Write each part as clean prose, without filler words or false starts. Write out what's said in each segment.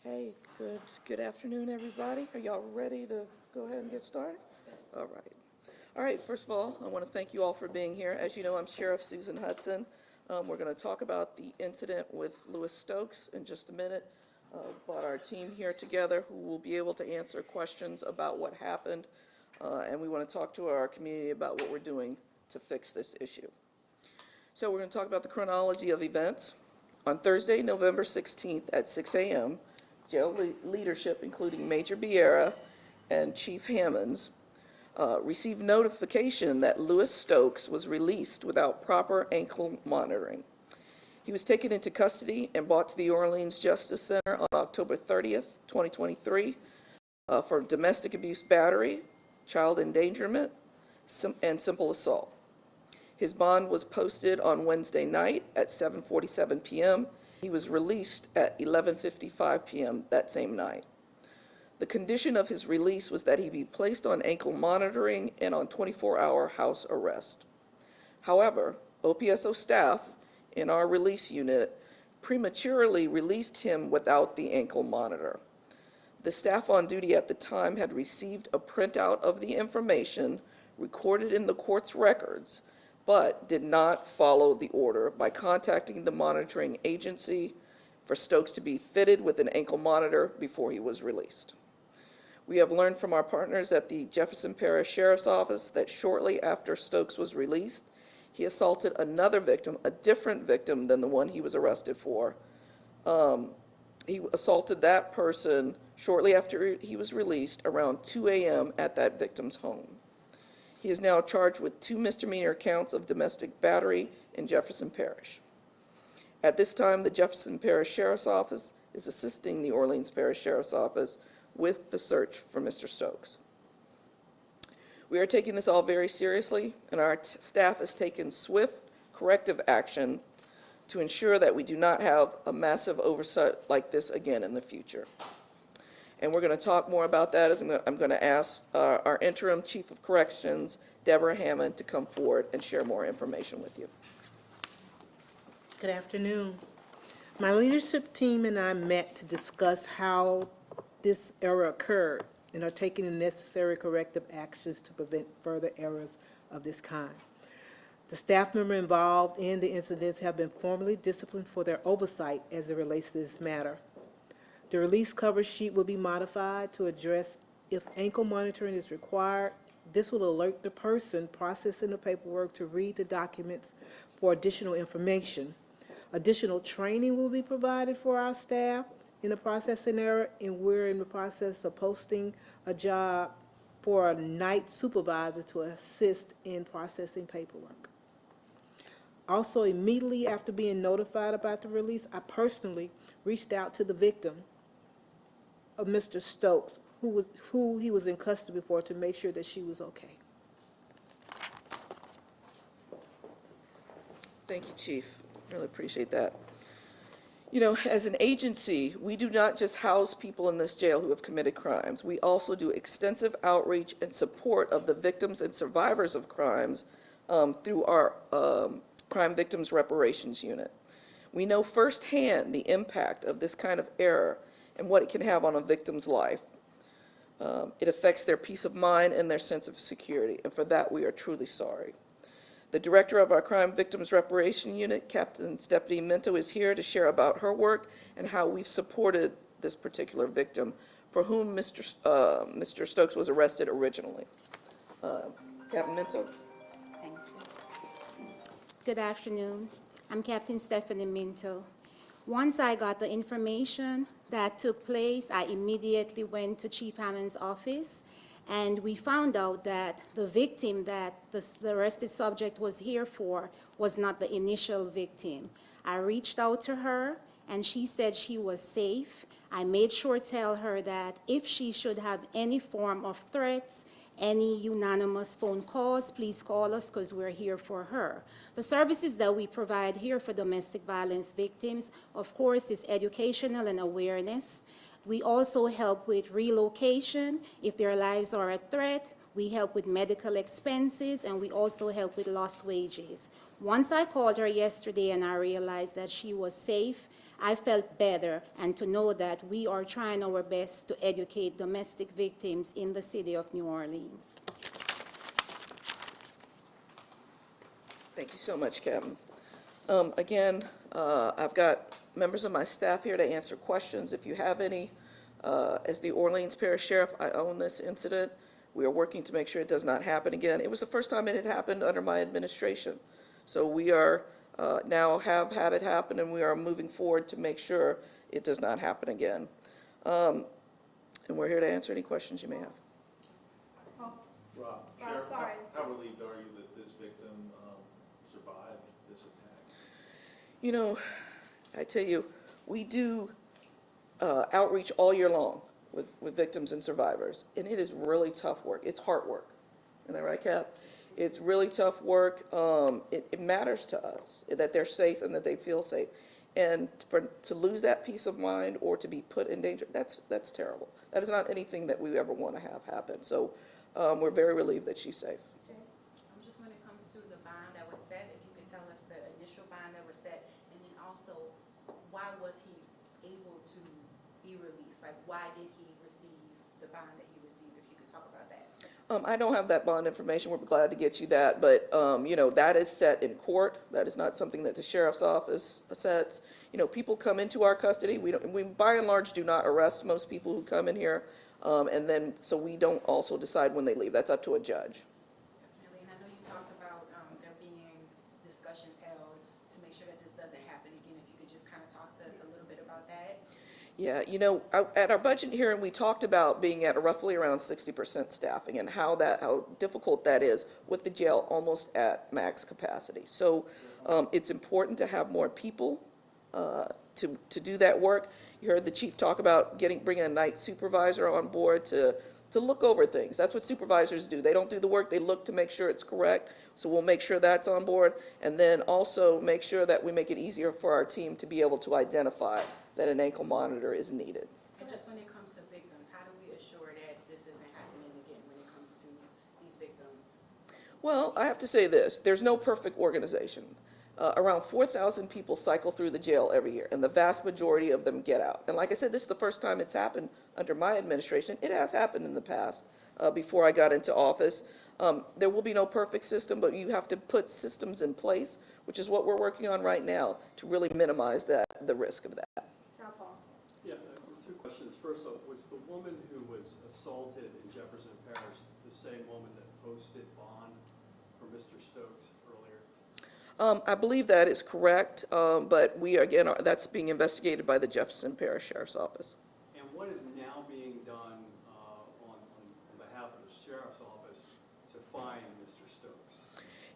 Hey, good afternoon, everybody. Are y'all ready to go ahead and get started? All right. All right, first of all, I want to thank you all for being here. As you know, I'm Sheriff Susan Hutson. We're going to talk about the incident with Lewis Stokes in just a minute. But our team here together who will be able to answer questions about what happened. And we want to talk to our community about what we're doing to fix this issue. So we're going to talk about the chronology of events. On Thursday, November 16th at 6 a.m., jail leadership, including Major Biera and Chief Hammonds, received notification that Lewis Stokes was released without proper ankle monitoring. He was taken into custody and brought to the Orleans Justice Center on October 30th, 2023, for domestic abuse battery, child endangerment, and simple assault. His bond was posted on Wednesday night at 7:47 p.m. He was released at 11:55 p.m. that same night. The condition of his release was that he be placed on ankle monitoring and on 24-hour house arrest. However, OPSO staff in our release unit prematurely released him without the ankle monitor. The staff on duty at the time had received a printout of the information recorded in the court's records, but did not follow the order by contacting the monitoring agency for Stokes to be fitted with an ankle monitor before he was released. We have learned from our partners at the Jefferson Parish Sheriff's Office that shortly after Stokes was released, he assaulted another victim, a different victim than the one he was arrested for. He assaulted that person shortly after he was released around 2 a.m. at that victim's home. He is now charged with 2 misdemeanor counts of domestic battery in Jefferson Parish. At this time, the Jefferson Parish Sheriff's Office is assisting the Orleans Parish Sheriff's Office with the search for Mr. Stokes. We are taking this all very seriously, and our staff has taken swift corrective action to ensure that we do not have a massive oversight like this again in the future. And we're going to talk more about that as I'm going to ask our interim Chief of Corrections, Deborah Hammond, to come forward and share more information with you. Good afternoon. My leadership team and I met to discuss how this error occurred and are taking the necessary corrective actions to prevent further errors of this kind. The staff member involved in the incidents have been formally disciplined for their oversight as it relates to this matter. The release cover sheet will be modified to address if ankle monitoring is required. This will alert the person processing the paperwork to read the documents for additional information. Additional training will be provided for our staff in the processing area, and we're in the process of posting a job for a night supervisor to assist in processing paperwork. Also, immediately after being notified about the release, I personally reached out to the victim of Mr. Stokes, who he was in custody for, to make sure that she was okay. Thank you, Chief. Really appreciate that. You know, as an agency, we do not just house people in this jail who have committed crimes. We also do extensive outreach and support of the victims and survivors of crimes through our Crime Victims Reparations Unit. We know firsthand the impact of this kind of error and what it can have on a victim's life. It affects their peace of mind and their sense of security, and for that we are truly sorry. The director of our Crime Victims Reparation Unit, Captain Stephanie Minto, is here to share about her work and how we've supported this particular victim for whom Mr. Stokes was arrested originally. Captain Minto. Thank you. Good afternoon. I'm Captain Stephanie Minto. Once I got the information that took place, I immediately went to Chief Hammond's office, and we found out that the victim that the arrested subject was here for was not the initial victim. I reached out to her, and she said she was safe. I made sure to tell her that if she should have any form of threats, any unanimous phone calls, please call us because we're here for her. The services that we provide here for domestic violence victims, of course, is educational and awareness. We also help with relocation if their lives are at threat. We help with medical expenses, and we also help with lost wages. Once I called her yesterday and I realized that she was safe, I felt better, and to know that we are trying our best to educate domestic victims in the city of New Orleans. Thank you so much, Captain. Again, I've got members of my staff here to answer questions if you have any. As the Orleans Parish Sheriff, I own this incident. We are working to make sure it does not happen again. It was the first time it had happened under my administration. So we are now have had it happen, and we are moving forward to make sure it does not happen again. And we're here to answer any questions you may have. Rob, Sheriff, how relieved are you that this victim survived this attack? You know, I tell you, we do outreach all year long with victims and survivors, and it is really tough work. It's hard work. Isn't that right, Cap? It's really tough work. It matters to us that they're safe and that they feel safe. And to lose that peace of mind or to be put in danger, that's terrible. That is not anything that we ever want to have happen. So we're very relieved that she's safe. Just when it comes to the bond that was set, if you could tell us the initial bond that was set, and then also, why was he able to be released? Like, why did he receive the bond that he received, if you could talk about that? I don't have that bond information. We're glad to get you that, but, you know, that is set in court. That is not something that the sheriff's office sets. You know, people come into our custody. We by and large do not arrest most people who come in here, and then, so we don't also decide when they leave. That's up to a judge. Definitely, and I know you talked about there being discussions held to make sure that this doesn't happen again. If you could just kind of talk to us a little bit about that. Yeah, you know, at our budget hearing, we talked about being at roughly around 60% staffing and how difficult that is with the jail almost at max capacity. So it's important to have more people to do that work. You heard the chief talk about bringing a night supervisor on board to look over things. That's what supervisors do. They don't do the work, they look to make sure it's correct. So we'll make sure that's on board, and then also make sure that we make it easier for our team to be able to identify that an ankle monitor is needed. And just when it comes to victims, how do we assure that this isn't happening again when it comes to these victims? Well, I have to say this, there's no perfect organization. Around 4,000 people cycle through the jail every year, and the vast majority of them get out. And like I said, this is the first time it's happened under my administration. It has happened in the past, before I got into office. There will be no perfect system, but you have to put systems in place, which is what we're working on right now to really minimize the risk of that. Yeah, two questions. First off, was the woman who was assaulted in Jefferson Parish the same woman that posted bond for Mr. Stokes earlier? I believe that is correct, but that's being investigated by the Jefferson Parish Sheriff's Office. And what is now being done on behalf of the Sheriff's Office to find Mr. Stokes?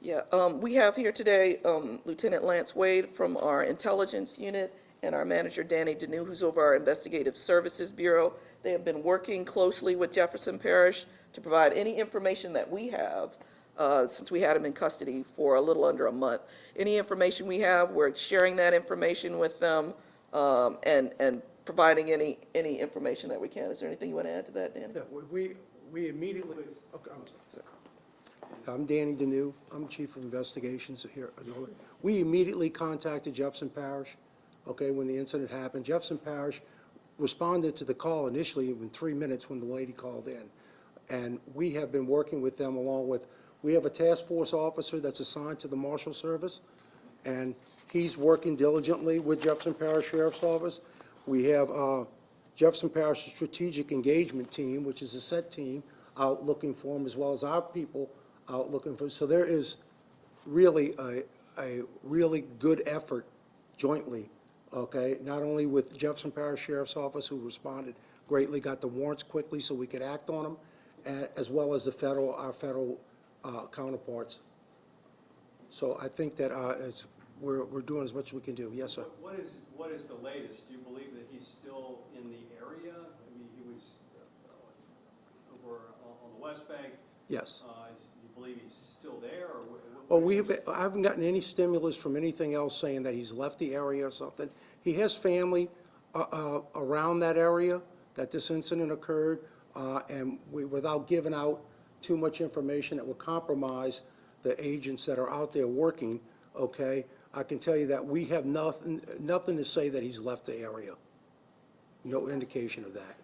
Yeah, we have here today Lieutenant Lance Wade from our intelligence unit and our manager Danny Deneau, who's over our Investigative Services Bureau. They have been working closely with Jefferson Parish to provide any information that we have since we had him in custody for a little under a month. Any information we have, we're sharing that information with them and providing any information that we can. Is there anything you want to add to that, Danny? Yeah, we immediately, okay, I'm sorry. I'm Danny Deneau. I'm Chief of Investigations here. We immediately contacted Jefferson Parish, okay, when the incident happened. Jefferson Parish responded to the call initially in 3 minutes when the lady called in. And we have been working with them we have a task force officer that's assigned to the Marshal Service, and he's working diligently with Jefferson Parish Sheriff's Office. We have Jefferson Parish Strategic Engagement Team, which is a set team, out looking for him, as well as our people out looking for him. So there is really a really good effort jointly, okay, not only with Jefferson Parish Sheriff's Office, who responded greatly, got the warrants quickly so we could act on them, as well as our federal counterparts. So I think that we're doing as much as we can do. Yes, sir. What is the latest? Do you believe that he's still in the area? I mean, he was over on the West Bank. Yes. Do you believe he's still there, or Well, I haven't gotten any stimulus from anything else saying that he's left the area or something. He has family around that area that this incident occurred, and without giving out too much information that would compromise the agents that are out there working, okay, I can tell you that we have nothing to say that he's left the area. No indication of that.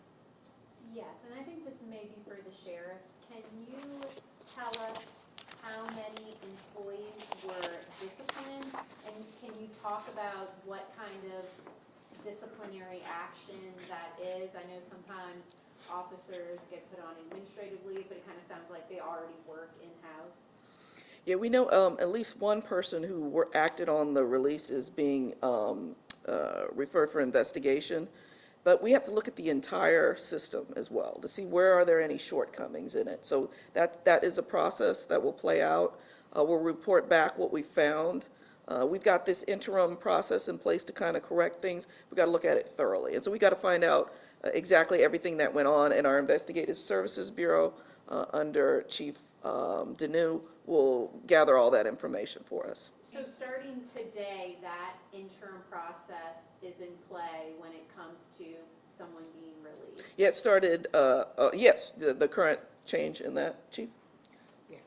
Yes, and I think this may be for the sheriff. Can you tell us how many employees were disciplined? And can you talk about what kind of disciplinary action that is? I know sometimes officers get put on administrative leave, but it kind of sounds like they already work in-house. Yeah, we know at least one person who acted on the release is being referred for investigation. But we have to look at the entire system as well to see where are there any shortcomings in it. So that is a process that will play out. We'll report back what we found. We've got this interim process in place to kind of correct things. We've got to look at it thoroughly. And so we got to find out exactly everything that went on, and our Investigative Services Bureau under Chief Deneau will gather all that information for us. So starting today, that interim process is in play when it comes to someone being released? Yeah, it started, yes, the current change in that, Chief? Yes.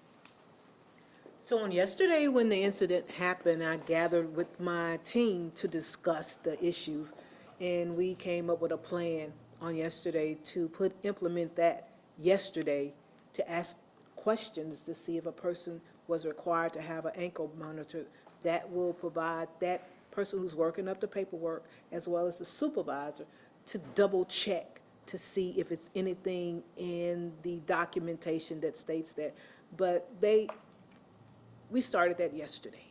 So on yesterday, when the incident happened, I gathered with my team to discuss the issues, and we came up with a plan on yesterday to implement that yesterday, to ask questions to see if a person was required to have an ankle monitor. That will provide that person who's working up the paperwork, as well as the supervisor, to double check to see if it's anything in the documentation that states that. But we started that yesterday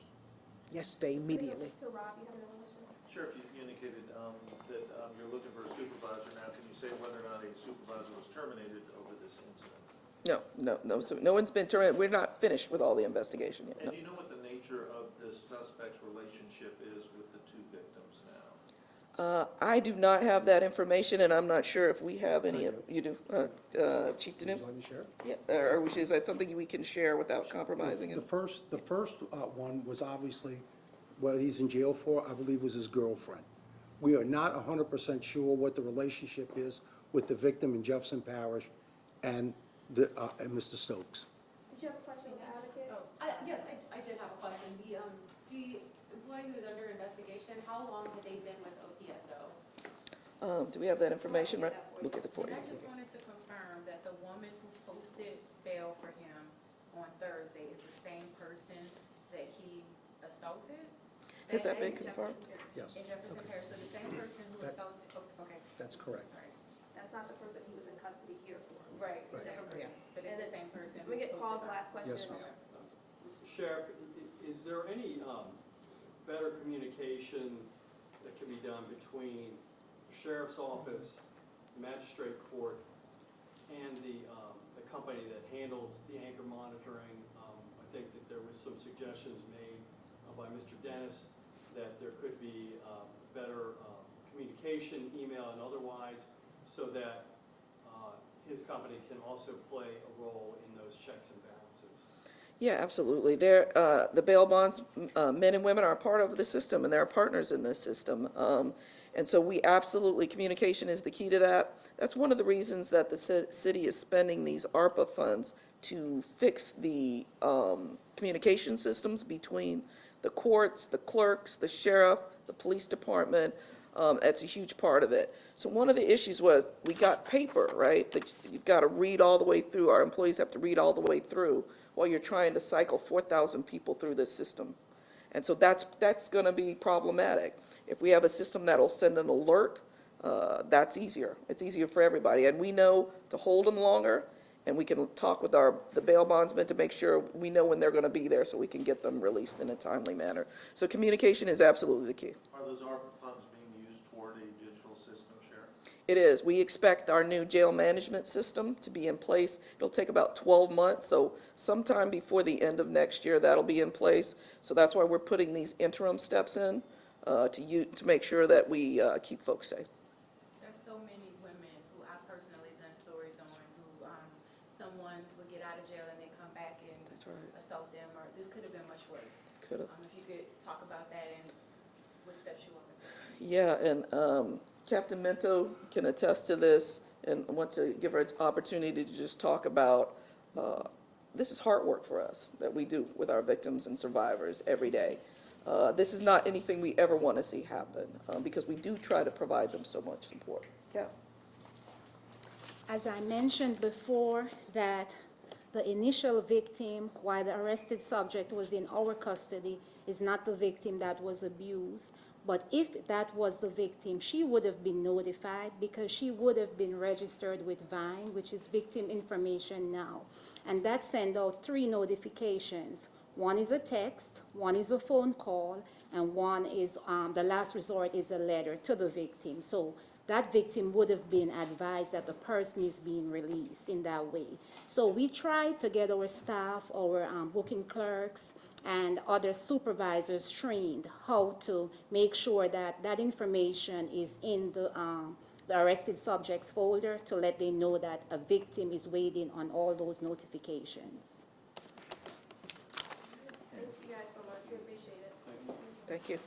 immediately. So Rob, you have another question? Sheriff, you indicated that you're looking for a supervisor now. Can you say whether or not a supervisor was terminated over this incident? No, so no one's been terminated. We're not finished with all the investigation yet, And no. do you know what the nature of the suspect's relationship is with the two victims now? I do not have that information, and I'm not sure if we have any, you do, Chief Deneau? Would you like me to share? Yeah, or is that something we can share without compromising The it? first one was obviously, what he's in jail for, I believe, was his girlfriend. We are not 100% sure what the relationship is with the victim in Jefferson Parish and and Mr. Stokes. Did you have a question, advocate? Yes, I did have a question. The employee who's under investigation, how long had they been with OPSO? Do we have that information, right? We'll get it for you. And I just wanted to confirm that the woman who posted bail for him on Thursday is the same person that he assaulted? Has that been In confirmed? Yes. In Jefferson Okay. Parish, so the same person who That- assaulted, okay, That's correct. right, That's not the person he was in custody here for. right, Right. different person, but it's the same person. Let me get who Paul's posted last question. Yes, ma'am. Sheriff, is there any better communication that can be done between the sheriff's office, magistrate court, and the company that handles the anchor monitoring? I think that there was some suggestions made by Mr. Dennis that there could be better communication, email and otherwise, so that his company can also play a role in those checks and balances. Yeah, absolutely. The bail bonds, men and women are a part of the system, and they're partners in this system. And so we absolutely, communication is the key to that. That's one of the reasons that the city is spending these ARPA funds to fix the communication systems between the courts, the clerks, the sheriff, the police department. That's a huge part of it. So one of the issues was, we got paper, right? That you've got to read all the way through. Our employees have to read all the way through while you're trying to cycle 4,000 people through this system. And so that's going to be problematic. If we have a system that'll send an alert, that's easier. It's easier for everybody. And we know to hold them longer, and we can talk with the bail bondsmen to make sure we know when they're going to be there so we can get them released in a timely manner. So communication is absolutely the key. Are those ARPA funds being used toward a digital system, Sheriff? It is. We expect our new jail management system to be in place. It'll take about 12 months, so sometime before the end of next year, that'll be in place. So that's why we're putting these interim steps in to make sure that we keep folks safe. There's so many women who I've personally done stories on who someone would get out of jail and they come back and That's right. assault them, or this could have been much worse. Could've. If you could talk about that and what steps you want to take. Yeah, and Captain Minto can attest to this, and I want to give her an opportunity to just talk about, this is hard work for us that we do with our victims and survivors every day. This is not anything we ever want to see happen, because we do try to provide them so much support. Yeah. As I mentioned before, that the initial victim, while the arrested subject was in our custody, is not the victim that was abused. But if that was the victim, she would have been notified because she would have been registered with VINE, which is Victim Information Now. And that sent out 3 notifications. One is a text, one is a phone call, and one is, the last resort is a letter to the victim. So that victim would have been advised that the person is being released in that way. So we try to get our staff, our booking clerks, and other supervisors trained how to make sure that that information is in the arrested subjects folder to let them know that a victim is waiting on all those notifications. Thank you guys so much, we appreciate it. Thank you.